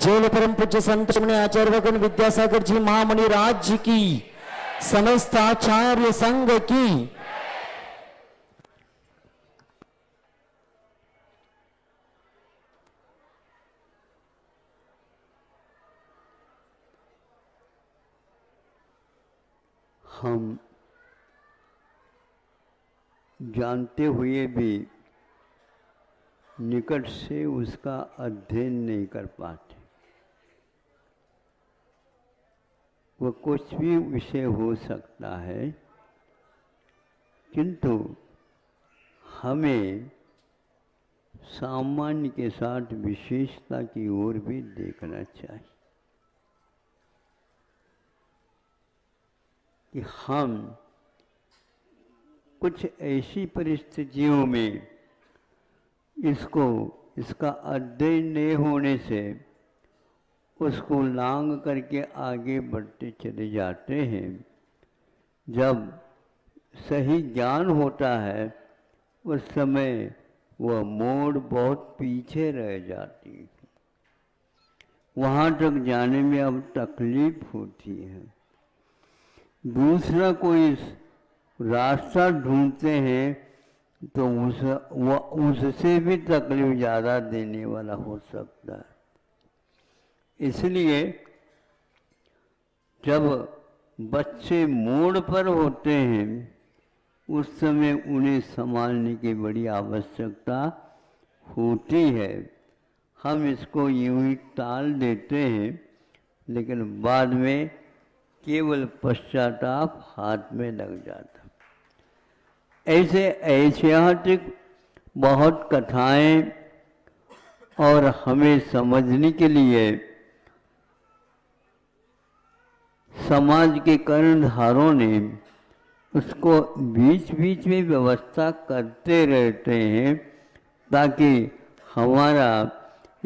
जैन परम पूज्य संत श्री आचार्य भगवान विद्यासागर जी महामणि राज्य की, समस्त आचार्य संघ की। हम जानते हुए भी निकट से उसका अध्ययन नहीं कर पाते। वह कुछ भी विषय हो सकता है, किंतु हमें सामान्य के साथ विशेषता की ओर भी देखना चाहिए कि हम कुछ ऐसी परिस्थितियों में इसका अध्ययन नहीं होने से उसको लांग करके आगे बढ़ते चले जाते हैं। जब सही ज्ञान होता है उस समय वह मोड़ बहुत पीछे रह जाती है, वहाँ तक जाने में अब तकलीफ होती है। दूसरा कोई रास्ता ढूंढते हैं तो उससे भी तकलीफ ज़्यादा देने वाला हो सकता है। इसलिए जब बच्चे मोड़ पर होते हैं उस समय उन्हें संभालने की बड़ी आवश्यकता होती है। हम इसको यूं ही टाल देते हैं, लेकिन बाद में केवल पश्चाताप हाथ में लग जाता। ऐसे ऐतिहासिक बहुत कथाएं और हमें समझने के लिए समाज के कर्णधारों ने उसको बीच बीच में व्यवस्था करते रहते हैं, ताकि हमारा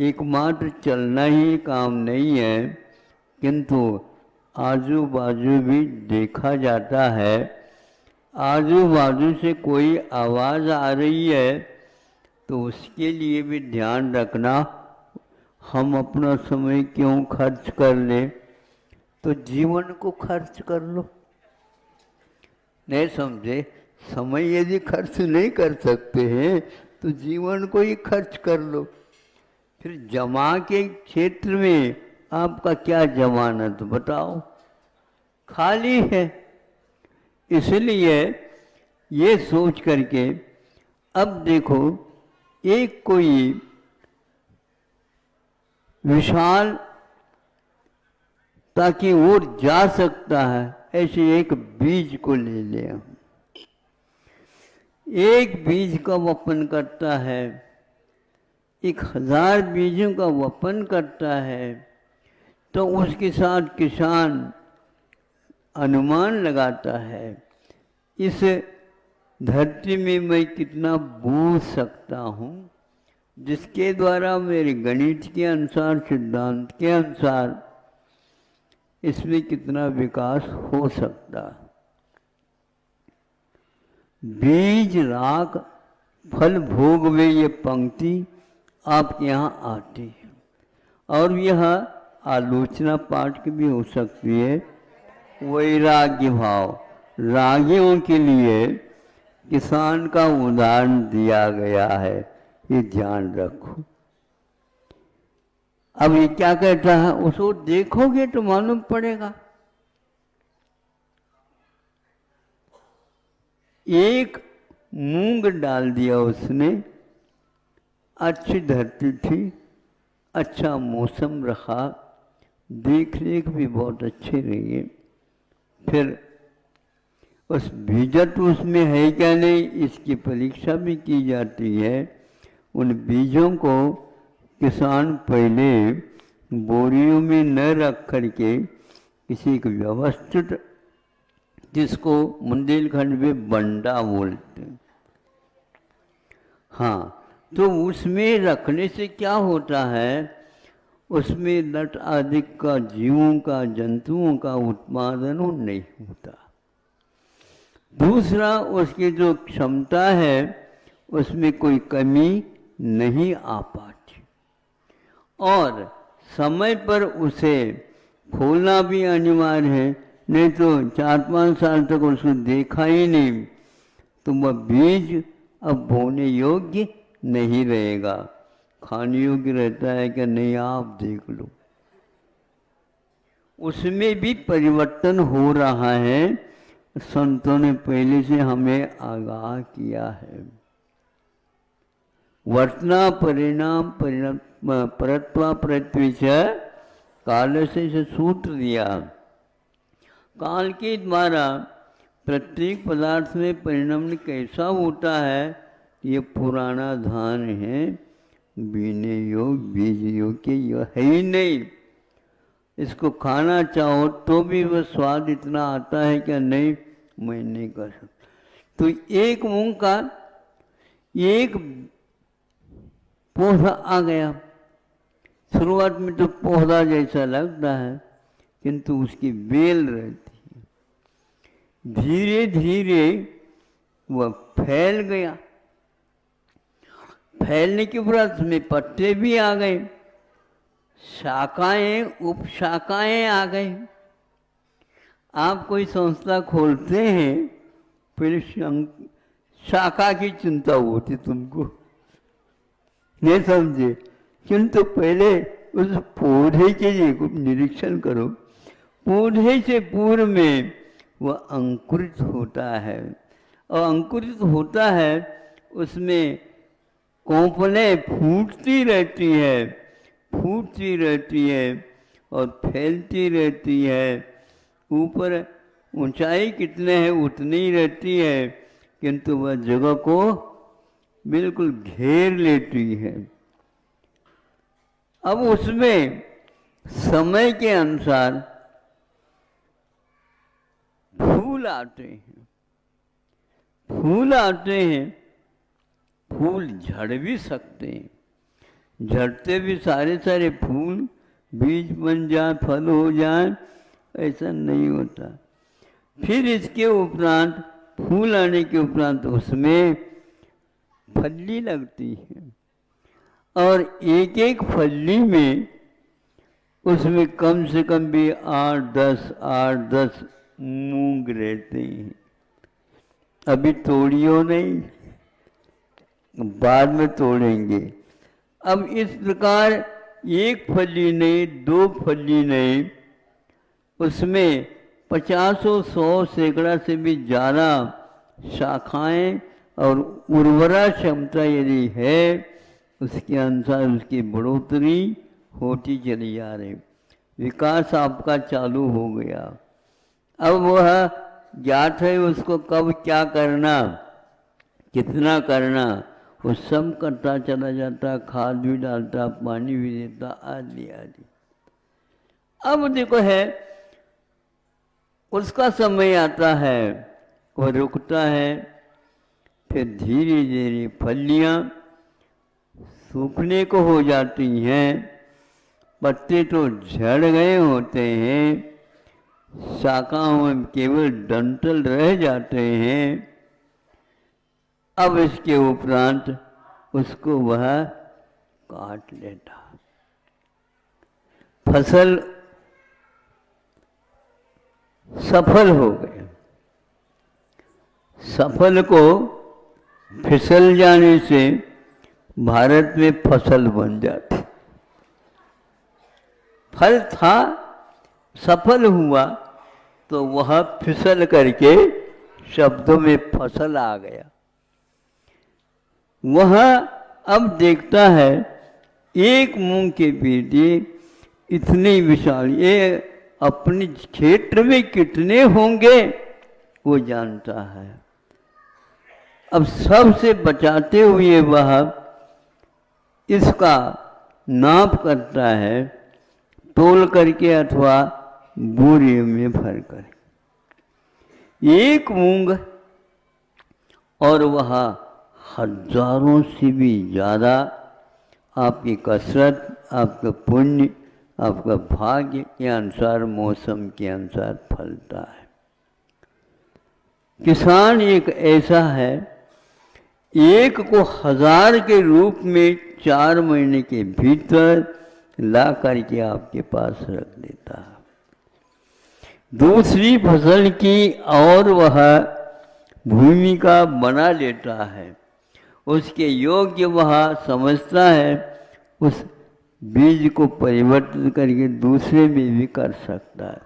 एकमात्र चलना ही काम नहीं है, किंतु आजू बाजू भी देखा जाता है। आजू बाजू से कोई आवाज़ आ रही है तो उसके लिए भी ध्यान रखना। हम अपना समय क्यों खर्च कर लें, तो जीवन को खर्च कर लो। नहीं समझे? समय यदि खर्च नहीं कर सकते हैं तो जीवन को ही खर्च कर लो। फिर जमा के क्षेत्र में आपका क्या जमानत बताओ, खाली है। इसलिए ये सोच करके अब देखो, एक कोई विशाल ताकि ओर जा सकता है, ऐसे एक बीज को ले ले। हम एक बीज का वपन करता है, 1000 बीजों का वपन करता है, तो उसके साथ किसान अनुमान लगाता है इस धरती में मैं कितना बो सकता हूँ, जिसके द्वारा मेरे गणित के अनुसार, सिद्धांत के अनुसार इसमें कितना विकास हो सकता। बीज राग फल भोग में ये पंक्ति आपके यहाँ आती है, और यह आलोचना पाठ की भी हो सकती है। वैराग्य भाव, रागियों के लिए किसान का उदाहरण दिया गया है, ये ध्यान रखो। अब ये क्या कहता है, उसको देखोगे तो मालूम पड़ेगा। एक मूंग डाल दिया उसने, अच्छी धरती थी, अच्छा मौसम रहा, देख रेख भी बहुत अच्छी रही है। फिर उस बीजत उसमें है क्या नहीं, इसकी परीक्षा भी की जाती है। उन बीजों को किसान पहले बोरियों में न रख करके किसी एक व्यवस्थित, जिसको बुंदेलखंड में बंडा बोलते हैं, हाँ, तो उसमें रखने से क्या होता है, उसमें नट आदि का, जीवों का, जंतुओं का उत्पादन नहीं होता। दूसरा, उसकी जो क्षमता है उसमें कोई कमी नहीं आ पाती। और समय पर उसे खोलना भी अनिवार्य है, नहीं तो 4-5 साल तक उसको देखा ही नहीं तो वह बीज अब बोने योग्य नहीं रहेगा। खाने योग्य रहता है कि नहीं आप देख लो। उसमें भी परिवर्तन हो रहा है, संतों ने पहले से हमें आगाह किया है। वर्तना परिणाम परत्वा पृथ्वी से काल से सूत्र दिया। काल के द्वारा प्रत्येक पदार्थ में परिणाम कैसा होता है, ये पुराना धान है, बीने योग बीज योग के यह है ही नहीं। इसको खाना चाहो तो भी वह स्वाद इतना आता है क्या, नहीं, मैं नहीं कर सकता। तो एक मूंग का एक पौधा आ गया, शुरुआत में तो पौधा जैसा लगता है किंतु उसकी बेल रहती है, धीरे धीरे वह फैल गया। फैलने के बाद उसमें पत्ते भी आ गए, शाखाएं उपशाखाएं आ गई। आप कोई संस्था खोलते हैं, पहले शाखा की चिंता होती तुमको, नहीं समझे, किंतु पहले उस पौधे के निरीक्षण करो। पौधे से पूर्व में वह अंकुरित होता है, और अंकुरित होता है उसमें कोंपलें फूटती रहती है और फैलती रहती है। ऊपर ऊंचाई कितने है उतनी ही रहती है, किंतु वह जगह को बिल्कुल घेर लेती है। अब उसमें समय के अनुसार फूल आते हैं, फूल झड़ भी सकते हैं, झड़ते भी सारे फूल बीज बन जाए, फल हो जाए, ऐसा नहीं होता। फिर इसके उपरांत फूल आने के उपरांत उसमें फली लगती है, और एक एक फली में उसमें कम से कम भी 8-10 मूंग रहते हैं। अभी तोड़ियो नहीं, बाद में तोड़ेंगे। अब इस प्रकार एक फली नहीं, 2 फली नहीं, उसमें 50-100 सैकड़ा से भी ज़्यादा शाखाएं और उर्वरा क्षमता यदि है, उसके अनुसार उसकी बढ़ोतरी होती चली जा रही, विकास आपका चालू हो गया। अब वह ज्ञात है उसको कब क्या करना, कितना करना, वो सब करता चला जाता, खाद भी डालता, पानी भी देता, आदि आदि। अब देखो है उसका समय आता है, वह रुकता है, फिर धीरे धीरे फलियाँ सूखने को हो जाती हैं, पत्ते तो झड़ गए होते हैं, शाखाओं में केवल डंठल रह जाते हैं। अब इसके उपरांत उसको वह काट लेता। फसल सफल हो गए, सफल को फिसल जाने से भारत में फसल बन जाती। फल था, सफल हुआ तो वह फिसल करके शब्दों में फसल आ गया। वह अब देखता है एक मूंग के पेटी इतनी विशाल, ये अपने क्षेत्र में कितने होंगे वो जानता है। अब सबसे बचाते हुए वह इसका नाप करता है, तोल करके अथवा बोरी में भर कर, एक मूंग, और वह हजारों से भी ज़्यादा आपकी कसरत, आपका पुण्य, आपका भाग्य के अनुसार, मौसम के अनुसार फलता है। किसान एक ऐसा है, एक को 1000 के रूप में 4 महीने के भीतर ला करके आपके पास रख देता है। दूसरी फसल की और वह भूमिका बना लेता है, उसके योग्य वह समझता है, उस बीज को परिवर्तित करके दूसरे में भी कर सकता है।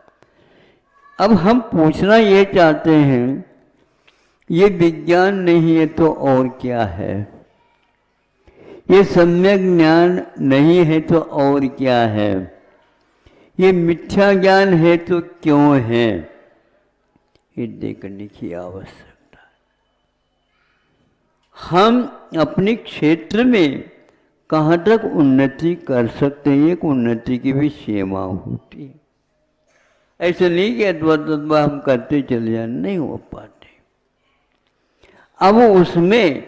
अब हम पूछना ये चाहते हैं, ये विज्ञान नहीं है तो और क्या है? ये सम्यक ज्ञान नहीं है तो और क्या है? ये मिथ्या ज्ञान है तो क्यों है? ये देखने की आवश्यकता है। हम अपने क्षेत्र में कहाँ तक उन्नति कर सकते हैं, एक उन्नति की भी सीमा होती है। ऐसे नहीं कि अथवा हम करते चले जाए, नहीं हो पाते। अब उसमें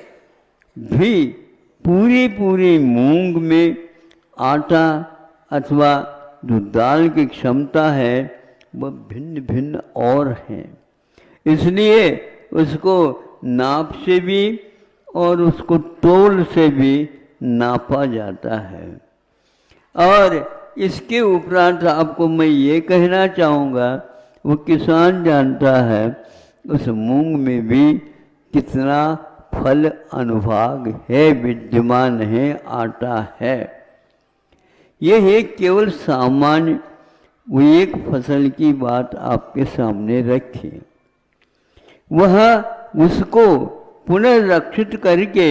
भी पूरी मूंग में आटा अथवा जो दाल की क्षमता है वह भिन्न भिन्न और हैं, इसलिए उसको नाप से भी और उसको तोल से भी नापा जाता है। और इसके उपरांत आपको मैं ये कहना चाहूँगा, वो किसान जानता है उस मूंग में भी कितना फल अनुभाग है, विद्यमान है, आटा है। यह है केवल सामान्य वो एक फसल की बात आपके सामने रखी, वह उसको पुनर्रक्षित करके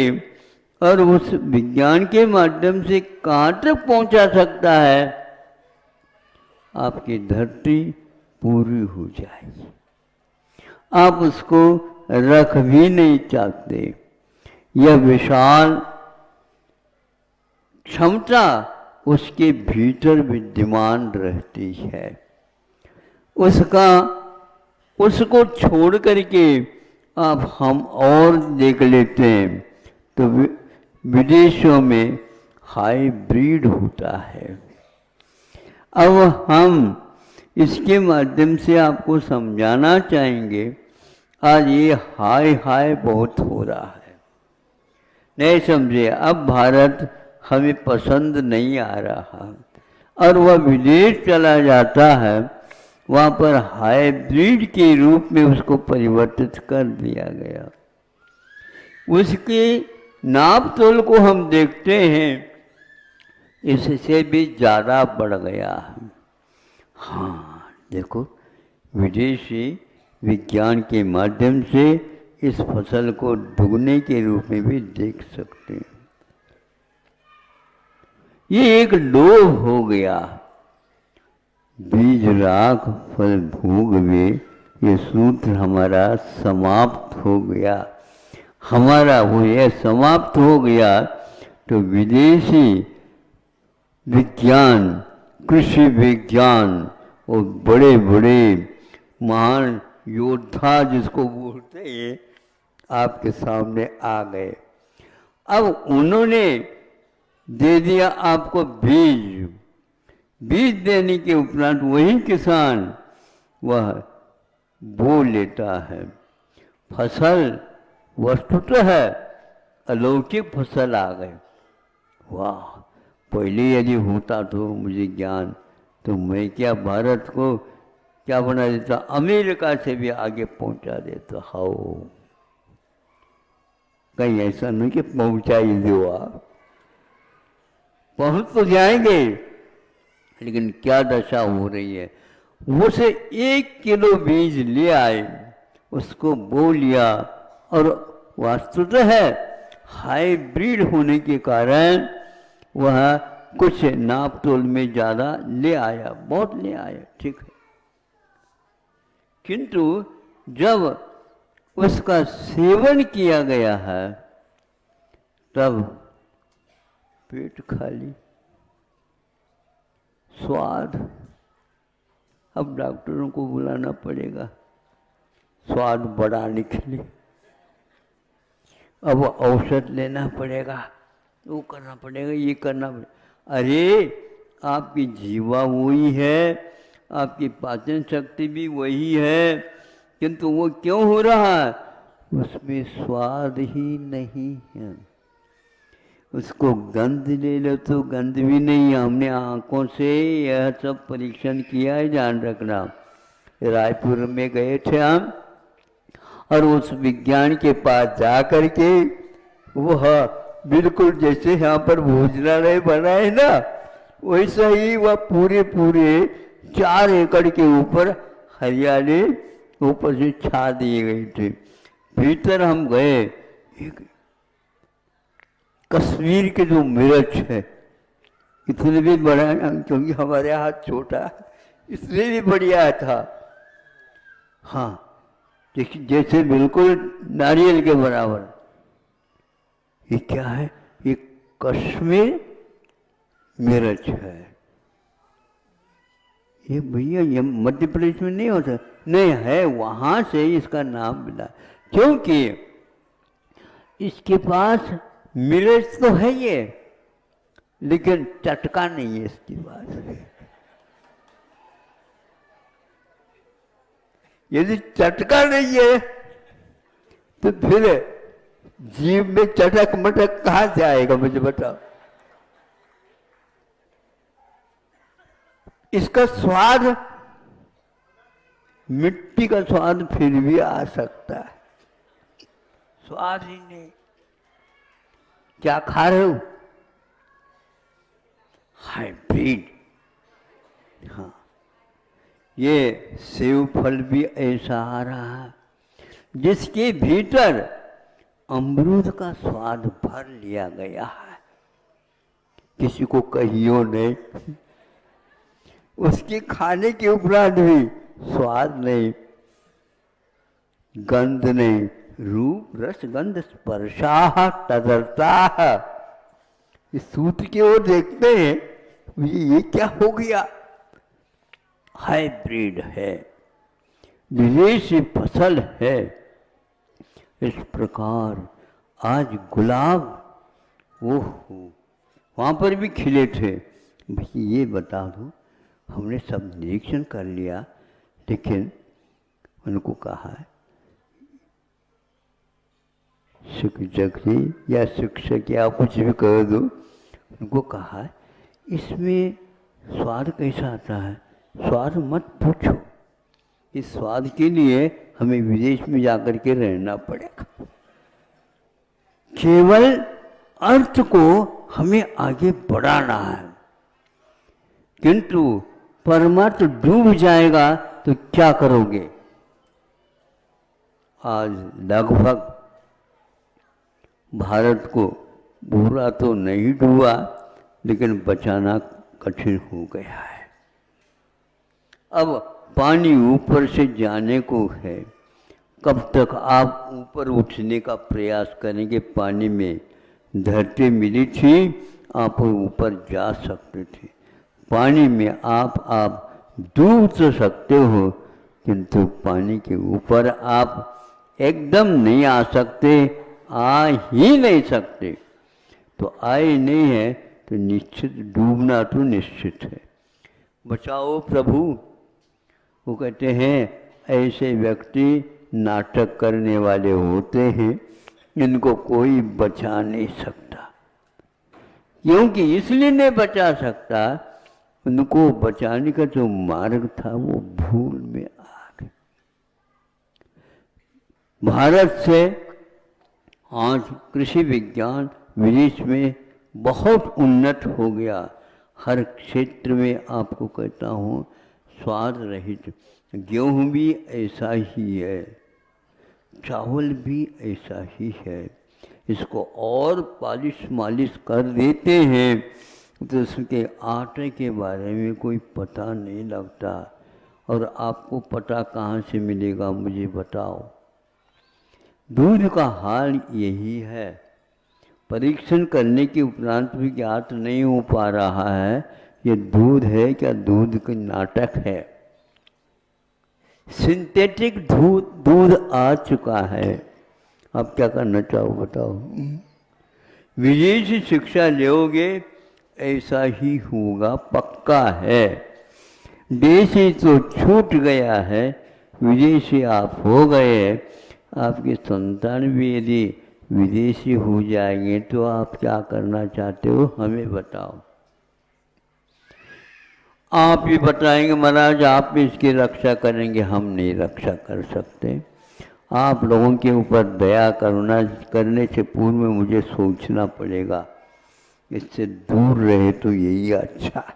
और उस विज्ञान के माध्यम से कहाँ तक पहुँचा सकता है, आपकी धरती पूरी हो जाएगी। आप उसको रख भी नहीं चाहते। यह विशाल क्षमता उसके भीतर विद्यमान रहती है। उसको छोड़ करके अब हम और देख लेते हैं तो विदेशों में हाइब्रिड होता है। अब हम इसके माध्यम से आपको समझाना चाहेंगे, आज ये हाय बहुत हो रहा है, नहीं समझे। अब भारत हमें पसंद नहीं आ रहा और वह विदेश चला जाता है, वहाँ पर हाइब्रिड के रूप में उसको परिवर्तित कर दिया गया। उसके नाप तोल को हम देखते हैं, इससे भी ज़्यादा बढ़ गया है। हाँ देखो, विदेशी विज्ञान के माध्यम से इस फसल को दुगने के रूप में भी देख सकते हैं। ये एक लोभ हो गया, बीज राख फल भोग में, ये सूत्र हमारा समाप्त हो गया। हमारा वो ये समाप्त हो गया तो विदेशी विज्ञान, कृषि विज्ञान और बड़े बड़े महान योद्धा जिसको बोलते हैं, आपके सामने आ गए। अब उन्होंने दे दिया आपको बीज, बीज देने के उपरांत वही किसान वह बो लेता है। फसल वस्तुतः है अलौकिक फसल आ गए। वाह, पहले यदि होता तो मुझे ज्ञान, तो मैं क्या भारत को क्या बना देता, अमेरिका से भी आगे पहुंचा देता। हाओ, कहीं ऐसा नहीं कि पहुंचा ही दो, आप पहुंच तो जाएंगे, लेकिन क्या दशा हो रही है। वो से 1 किलो बीज ले आए, उसको बो लिया और वास्तुतः है हाइब्रिड होने के कारण वह कुछ नाप तोल में ज़्यादा ले आया, बहुत ले आया, ठीक है। किंतु जब उसका सेवन किया गया है तब पेट खाली, स्वाद, अब डॉक्टरों को बुलाना पड़ेगा स्वाद बढ़ाने के लिए, अब औषध लेना पड़ेगा, वो करना पड़ेगा, ये करना पड़ेगा। अरे आपकी जीवा वही है, आपकी पाचन शक्ति भी वही है, किंतु वो क्यों हो रहा है, उसमें स्वाद ही नहीं है। उसको गंध ले लो तो गंध भी नहीं। हमने आंखों से यह सब परीक्षण किया है, ध्यान रखना। रायपुर में गए थे हम, और उस विज्ञान के पास जा कर के वह बिल्कुल जैसे यहाँ पर भोजनालय बना है ना, वैसा ही वह पूरे 4 एकड़ के ऊपर हरियाली ऊपर से छा दिए गए थे। भीतर हम गए, कश्मीर के जो मिर्च है, इतने भी बड़ा, क्योंकि हमारे हाथ छोटा इसलिए भी बढ़िया था। हाँ, जैसे बिल्कुल नारियल के बराबर। ये क्या है? ये कश्मीर मिर्च है। ये भैया ये मध्य प्रदेश में नहीं होता, नहीं है, वहां से इसका नाम मिला, क्योंकि इसके पास मिर्च तो है ये, लेकिन चटका नहीं है इसके पास। यदि चटका नहीं है तो फिर जीभ में चटक मटक कहां से आएगा, मुझे बताओ। इसका स्वाद, मिट्टी का स्वाद फिर भी आ सकता है, स्वाद ही नहीं। क्या खा रहे हो? हाइब्रिड। हाँ, ये सेव फल भी ऐसा आ रहा है जिसके भीतर अमरूद का स्वाद भर लिया गया है। किसी को कहियो नहीं, उसके खाने के उपरांत भी स्वाद नहीं, गंध नहीं, रूप रस गंध स्पर्शा तदर्था। इस सूत्र की ओर देखते हैं, ये क्या हो गया? हाइब्रिड है, विदेशी फसल है। इस प्रकार आज गुलाब, ओहो, वहाँ पर भी खिले थे। भाई ये बता दो, हमने सब निरीक्षण कर लिया, लेकिन उनको कहा है शिक्षक जी या शिक्षक या कुछ भी कह दो, उनको कहा है इसमें स्वाद कैसा आता है, स्वाद मत पूछो। इस स्वाद के लिए हमें विदेश में जाकर के रहना पड़ेगा। केवल अर्थ को हमें आगे बढ़ाना है, किंतु परमार्थ डूब जाएगा तो क्या करोगे? आज लगभग भारत को पूरा तो नहीं डूबा, लेकिन बचाना कठिन हो गया है। अब पानी ऊपर से जाने को है, कब तक आप ऊपर उठने का प्रयास करेंगे? पानी में धरती मिली थी, आप ऊपर जा सकते थे। पानी में आप डूब तो सकते हो, किंतु पानी के ऊपर आप एकदम नहीं आ सकते, आ ही नहीं सकते। तो आए नहीं है तो निश्चित डूबना तो निश्चित है। बचाओ प्रभु। वो कहते हैं ऐसे व्यक्ति नाटक करने वाले होते हैं, इनको कोई बचा नहीं सकता। क्योंकि इसलिए नहीं बचा सकता, उनको बचाने का जो मार्ग था वो भूल में आ गए। भारत से आज कृषि विज्ञान विदेश में बहुत उन्नत हो गया। हर क्षेत्र में आपको कहता हूँ स्वाद रहित। गेहूँ भी ऐसा ही है, चावल भी ऐसा ही है। इसको और मालिश कर देते हैं तो उसके आटे के बारे में कोई पता नहीं लगता। और आपको पता कहाँ से मिलेगा, मुझे बताओ। दूध का हाल यही है। परीक्षण करने के उपरांत भी ज्ञात नहीं हो पा रहा है ये दूध है क्या दूध का नाटक है। सिंथेटिक दूध आ चुका है। अब क्या करना चाहो बताओ। विदेशी शिक्षा लोगे ऐसा ही होगा, पक्का है। देशी तो छूट गया है, विदेशी आप हो गए। आपकी संतान भी यदि विदेशी हो जाएंगे तो आप क्या करना चाहते हो हमें बताओ। आप भी बताएंगे महाराज आप भी इसकी रक्षा करेंगे, हम नहीं रक्षा कर सकते। आप लोगों के ऊपर दया करुणा करने से पूर्व में मुझे सोचना पड़ेगा, इससे दूर रहे तो यही अच्छा है।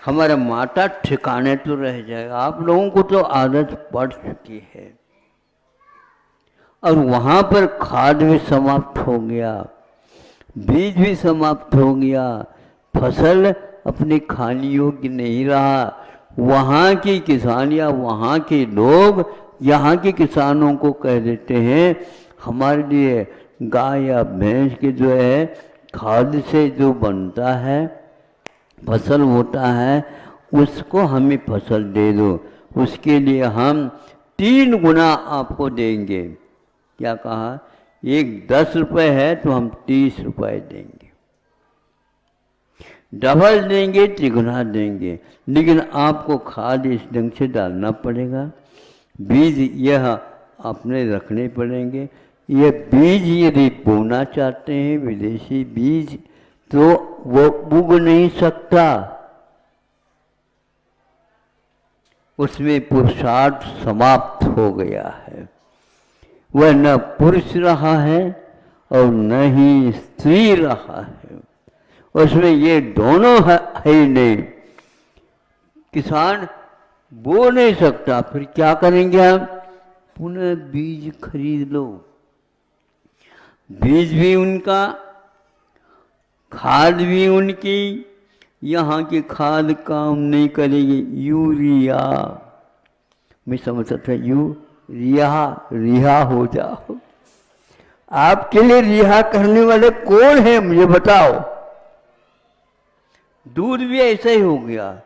हमारा माता ठिकाने तो रह जाएगा। आप लोगों को तो आदत पड़ चुकी है और वहाँ पर खाद भी समाप्त हो गया, बीज भी समाप्त हो गया, फसल अपनी खाने योग्य नहीं रहा। वहाँ की किसान या वहाँ के लोग यहाँ के किसानों को कह देते हैं हमारे लिए गाय या भैंस के जो है खाद से जो बनता है फसल होता है उसको हमें फसल दे दो, उसके लिए हम 3 गुना आपको देंगे। क्या कहा? एक 10 रुपये है तो हम 30 रुपये देंगे, डबल देंगे, तिगुना देंगे, लेकिन आपको खाद इस ढंग से डालना पड़ेगा, बीज यह अपने रखने पड़ेंगे। ये बीज यदि बोना चाहते हैं विदेशी बीज तो वो उग नहीं सकता, उसमें पुरुषार्थ समाप्त हो गया है। वह न पुरुष रहा है और न ही स्त्री रहा है, उसमें ये दोनों है ही नहीं। किसान बो नहीं सकता, फिर क्या करेंगे हम? पुनः बीज खरीद लो, बीज भी उनका, खाद भी उनकी। यहाँ की खाद काम नहीं करेगी, यूरिया, मैं समझता था रिहा हो जाओ। आपके लिए रिहा करने वाले कौन है मुझे बताओ? दूध भी ऐसा ही हो गया,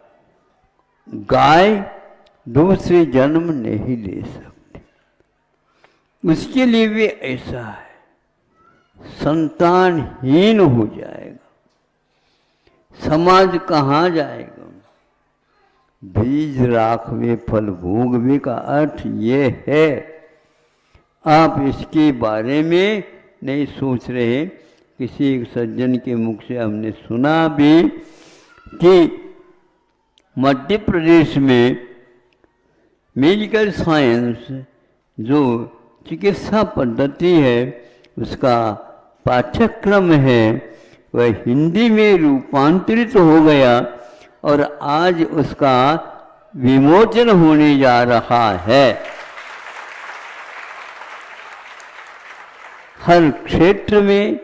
गाय दूसरे जन्म नहीं ले सकती, उसके लिए भी ऐसा है, संतानहीन हो जाएगा। समाज कहाँ जाएगा? बीज राखवे फल भोगवे का अर्थ ये है। आप इसके बारे में नहीं सोच रहे। किसी एक सज्जन के मुख से हमने सुना भी कि मध्य प्रदेश में मेडिकल साइंस जो चिकित्सा पद्धति है उसका पाठ्यक्रम है वह हिंदी में रूपांतरित हो गया और आज उसका विमोचन होने जा रहा है। हर क्षेत्र में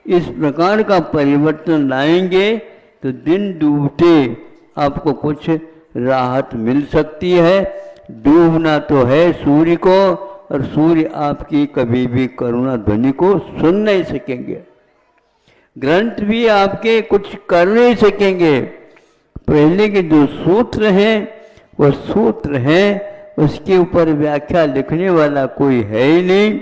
इस प्रकार का परिवर्तन लाएंगे तो दिन डूबते आपको कुछ राहत मिल सकती है। डूबना तो है सूर्य को, और सूर्य आपकी कभी भी करुणा ध्वनि को सुन नहीं सकेंगे, ग्रंथ भी आपके कुछ कर नहीं सकेंगे। पहले के जो सूत्र हैं वह सूत्र हैं, उसके ऊपर व्याख्या लिखने वाला कोई है ही नहीं।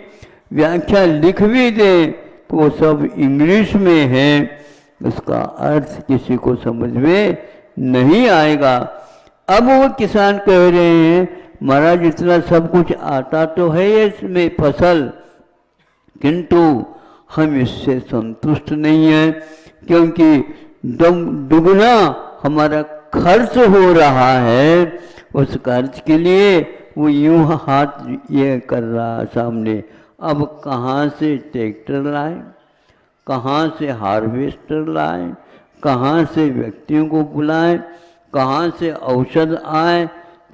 व्याख्या लिख भी दे तो वो सब इंग्लिश में है, उसका अर्थ किसी को समझ में नहीं आएगा। अब वो किसान कह रहे हैं महाराज इतना सब कुछ आता तो है इसमें फसल, किंतु हम इससे संतुष्ट नहीं हैं क्योंकि दुगना हमारा खर्च हो रहा है। उस खर्च के लिए वो यूं हाथ ये कर रहा है सामने, अब कहाँ से ट्रैक्टर लाए, कहाँ से हार्वेस्टर लाए, कहाँ से व्यक्तियों को बुलाएं, कहाँ से औषध आए,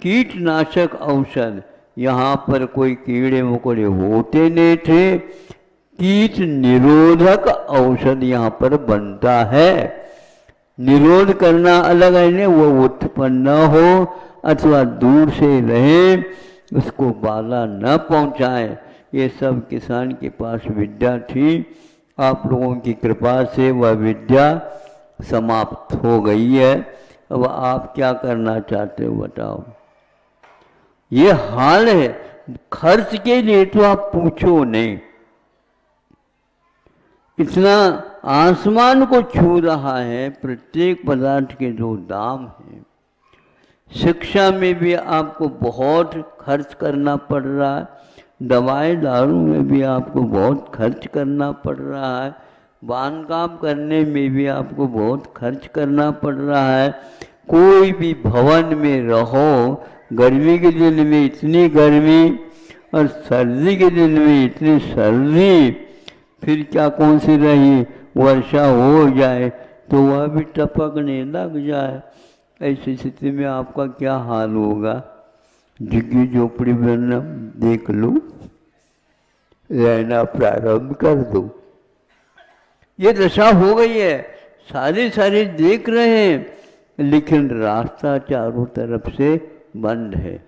कीटनाशक औषध। यहाँ पर कोई कीड़े मकोड़े होते नहीं थे, कीट निरोधक औषध यहाँ पर बनता है। निरोध करना अलग है ना, वो उत्पन्न न हो अथवा दूर से रहे, उसको बाधा न पहुँचाए। ये सब किसान के पास विद्या थी, आप लोगों की कृपा से वह विद्या समाप्त हो गई है। अब आप क्या करना चाहते हो बताओ? ये हाल है। खर्च के लिए तो आप पूछो नहीं, इतना आसमान को छू रहा है प्रत्येक पदार्थ के जो दाम हैं। शिक्षा में भी आपको बहुत खर्च करना पड़ रहा है, दवाई दारू में भी आपको बहुत खर्च करना पड़ रहा है, बांधकाम करने में भी आपको बहुत खर्च करना पड़ रहा है। कोई भी भवन में रहो, गर्मी के दिन में इतनी गर्मी और सर्दी के दिन में इतनी सर्दी, फिर क्या कौन सी रही, वर्षा हो जाए तो वह भी टपकने लग जाए। ऐसी स्थिति में आपका क्या हाल होगा? झुग्गी झोपड़ी बनना देख लो, रहना प्रारंभ कर दो। ये दशा हो गई है, सारे देख रहे हैं, लेकिन रास्ता चारों तरफ से बंद है।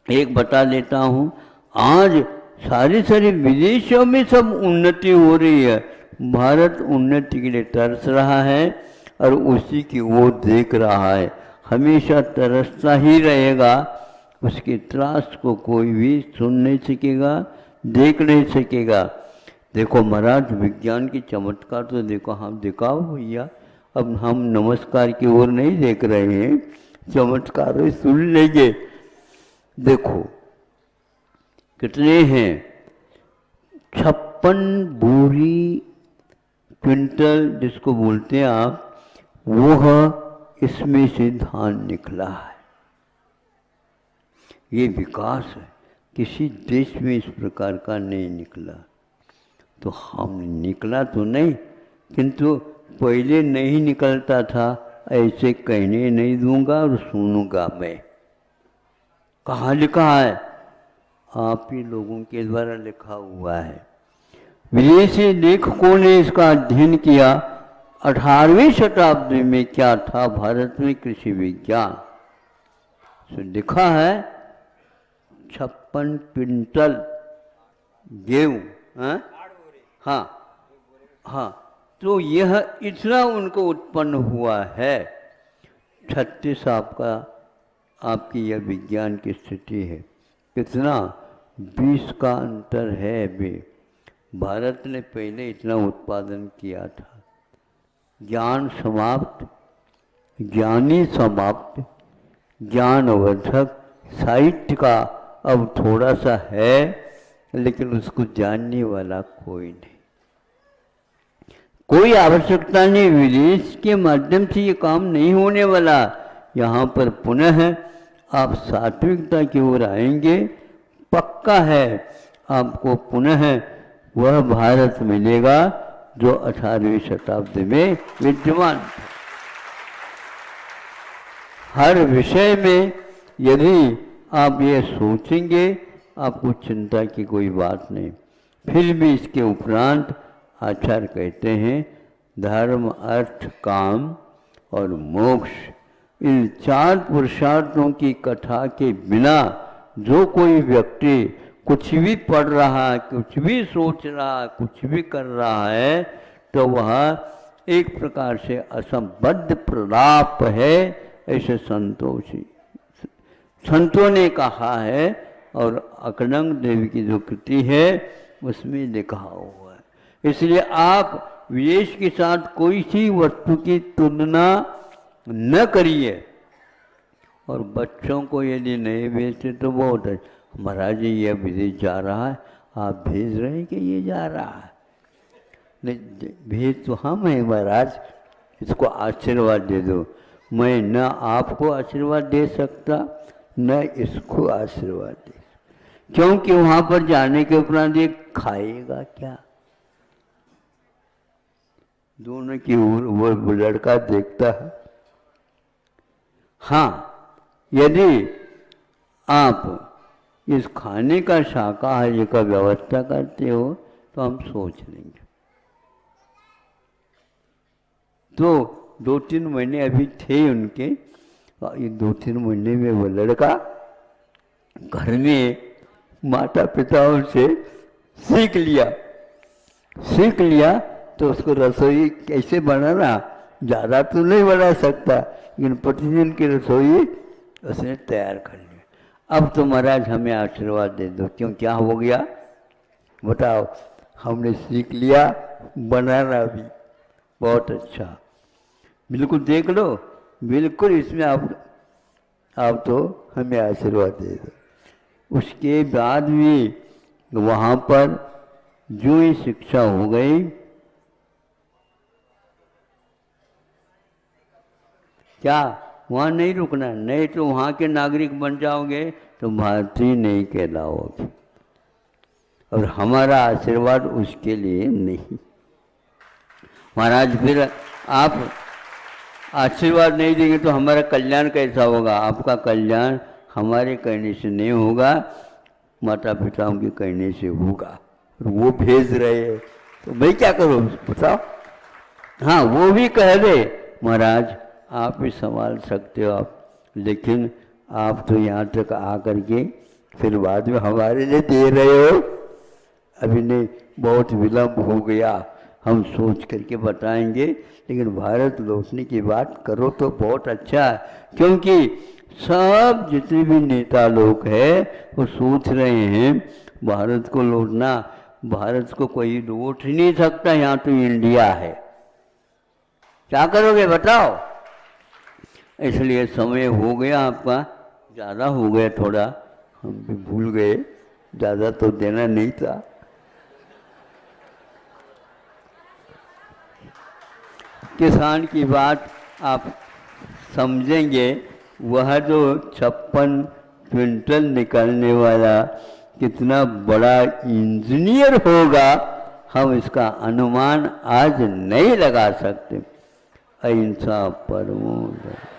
एक बता देता हूँ, आज सारी विदेशों में सब उन्नति हो रही है, भारत उन्नति के लिए तरस रहा है और उसी की ओर देख रहा है, हमेशा तरसता ही रहेगा। उसके त्रास को कोई भी सुन नहीं सकेगा, देख नहीं सकेगा। देखो महाराज, विज्ञान की चमत्कार तो देखो, हम दिखाओ भैया। अब हम नमस्कार की ओर नहीं देख रहे हैं, चमत्कार सुन लेंगे। देखो कितने हैं, 56 बोरी क्विंटल जिसको बोलते हैं आप, वो इसमें से धान निकला है। ये विकास है, किसी देश में इस प्रकार का नहीं निकला। तो हम निकला तो नहीं, किंतु पहले नहीं निकलता था, ऐसे कहने नहीं दूंगा और सुनूंगा मैं। कहाँ लिखा है? आप ही लोगों के द्वारा लिखा हुआ है। विदेशी लेखकों ने इसका अध्ययन किया। 18वीं शताब्दी में क्या था भारत में कृषि विज्ञान, तो लिखा है 56 क्विंटल गेहूँ। हाँ, तो यह इतना उनको उत्पन्न हुआ है। 36 आपकी यह विज्ञान की स्थिति है। कितना? 20 का अंतर है अभी। भारत ने पहले इतना उत्पादन किया था। ज्ञान समाप्त, ज्ञानी समाप्त, ज्ञानवर्धक साहित्य का अब थोड़ा सा है, लेकिन उसको जानने वाला कोई नहीं। कोई आवश्यकता नहीं, विदेश के माध्यम से ये काम नहीं होने वाला। यहाँ पर पुनः आप सात्विकता की ओर आएंगे, पक्का है आपको पुनः वह भारत मिलेगा जो 18वीं शताब्दी में विद्यमान था। हर विषय में यदि आप ये सोचेंगे, आपको चिंता की कोई बात नहीं। फिर भी इसके उपरांत आचार्य कहते हैं, धर्म, अर्थ, काम और मोक्ष, इन 4 पुरुषार्थों की कथा के बिना जो कोई व्यक्ति कुछ भी पढ़ रहा है, कुछ भी सोच रहा है, कुछ भी कर रहा है, तो वह एक प्रकार से असंबद्ध प्रलाप है, ऐसे संतों ने कहा है। और अकनंग देवी की जो कृति है उसमें लिखा हुआ है। इसलिए आप विदेश के साथ कोई सी वस्तु की तुलना न करिए। और बच्चों को यदि नहीं भेजते तो बहुत है, महाराज जी यह विदेश जा रहा है, आप भेज रहे हैं कि ये जा रहा है? नहीं, भेज तो हम हैं महाराज, इसको आशीर्वाद दे दो। मैं न आपको आशीर्वाद दे सकता, न इसको आशीर्वाद दे, क्योंकि वहाँ पर जाने के उपरांत ये खाएगा क्या? दोनों की ओर वो लड़का देखता है। हाँ, यदि आप इस खाने का शाकाहारी का व्यवस्था करते हो तो हम सोच लेंगे। तो 2-3 महीने अभी थे उनके, ये 2-3 महीने में वो लड़का घर में माता पिताओं से सीख लिया तो उसको रसोई कैसे बनाना, ज़्यादा तो नहीं बना सकता, लेकिन प्रतिदिन की रसोई उसने तैयार कर ली। अब तो महाराज हमें आशीर्वाद दे दो, क्यों क्या हो गया बताओ? हमने सीख लिया बनाना भी, बहुत अच्छा। बिल्कुल देख लो, बिल्कुल इसमें आप तो हमें आशीर्वाद दे दो। उसके बाद भी वहाँ पर जो ही शिक्षा हो गई, क्या वहाँ नहीं रुकना, नहीं तो वहाँ के नागरिक बन जाओगे तो भारतीय नहीं कहलाओगे, और हमारा आशीर्वाद उसके लिए नहीं। महाराज फिर आप आशीर्वाद नहीं देंगे तो हमारा कल्याण कैसा होगा? आपका कल्याण हमारे कहने से नहीं होगा, माता पिताओं के कहने से होगा। वो भेज रहे हैं तो मैं क्या करूँ बताओ? हाँ, वो भी कह दे महाराज आप ही संभाल सकते हो आप, लेकिन आप तो यहाँ तक आकर के फिर बाद में हमारे लिए दे रहे हो। अभी नहीं, बहुत विलम्ब हो गया, हम सोच करके बताएंगे, लेकिन भारत लौटने की बात करो तो बहुत अच्छा है, क्योंकि सब जितने भी नेता लोग हैं वो सोच रहे हैं भारत को लौटना। भारत को कोई लौट ही नहीं सकता, यहाँ तो इंडिया है, क्या करोगे बताओ? इसलिए समय हो गया आपका, ज़्यादा हो गया थोड़ा, हम भी भूल गए, ज़्यादा तो देना नहीं था। किसान की बात आप समझेंगे, वह जो 56 क्विंटल निकलने वाला कितना बड़ा इंजीनियर होगा, हम इसका अनुमान आज नहीं लगा सकते। अहिंसा परमो धर्म।